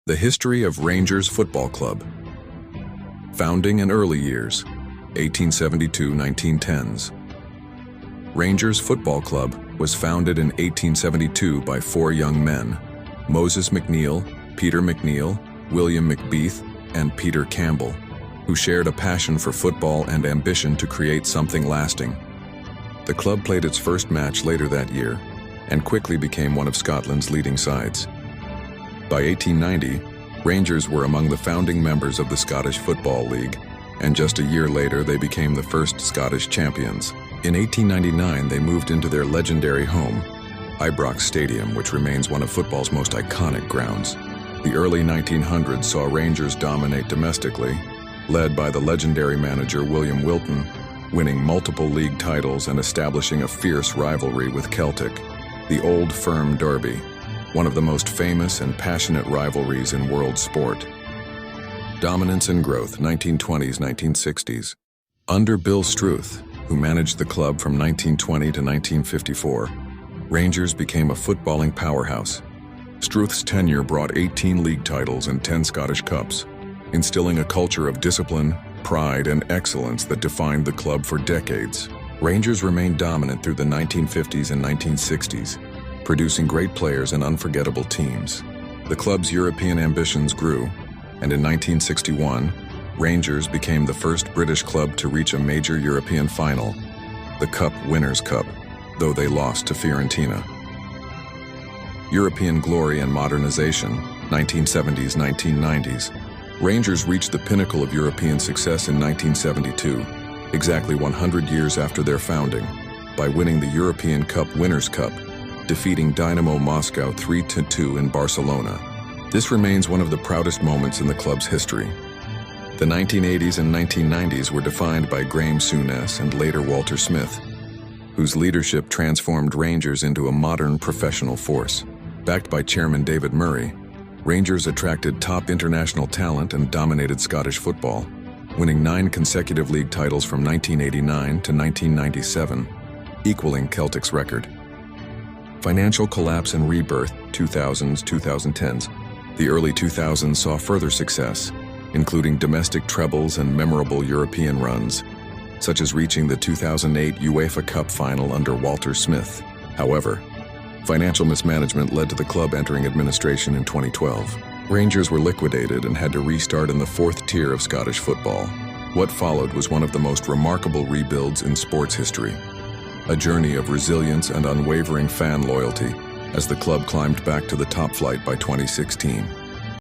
The history of Rangers Football Club. Founding and early years, 1872-1910s. Rangers Football Club was founded in 1872 by four young men, Moses McNeil, Peter McNeil, William McBeath, and Peter Campbell, who shared a passion for football and ambition to create something lasting. The club played its first match later that year and quickly became one of Scotland's leading sides. By 1890, Rangers were among the founding members of the Scottish Football League, and just a year later they became the first Scottish champions. In 1899, they moved into their legendary home, Ibrox Stadium, which remains one of football's most iconic grounds. The early 1900s saw Rangers dominate domestically, led by the legendary manager William Wilton, winning multiple league titles and establishing a fierce rivalry with Celtic, the Old Firm Derby, one of the most famous and passionate rivalries in world sport. Dominance and growth, 1920s-1960s. Under Bill Struth, who managed the club from 1920 to 1954, Rangers became a footballing powerhouse. Struth's tenure brought 18 league titles and 10 Scottish Cups, instilling a culture of discipline, pride, and excellence that defined the club for decades. Rangers remained dominant through the 1950s and 1960s, producing great players and unforgettable teams. The club's European ambitions grew, and in 1961, Rangers became the first British club to reach a major European final, the Cup Winners' Cup, though they lost to Fiorentina. European glory and modernization, 1970s-1990s. Rangers reached the pinnacle of European success in 1972, exactly 100 years after their founding, by winning the European Cup Winners' Cup, defeating Dynamo Moscow 3-2 in Barcelona. This remains one of the proudest moments in the club's history. The 1980s and 1990s were defined by Graham Souness and later Walter Smith, whose leadership transformed Rangers into a modern professional force. Backed by Chairman David Murray, Rangers attracted top international talent and dominated Scottish football, winning 9 consecutive league titles from 1989 to 1997, equaling Celtic's record. Financial collapse and rebirth, 2000s, 2010s. The early 2000s saw further success, including domestic trebles and memorable European runs, such as reaching the 2008 UEFA Cup final under Walter Smith. However, financial mismanagement led to the club entering administration in 2012. Rangers were liquidated and had to restart in the 4th tier of Scottish football. What followed was one of the most remarkable rebuilds in sports history, a journey of resilience and unwavering fan loyalty as the club climbed back to the top flight by 2016.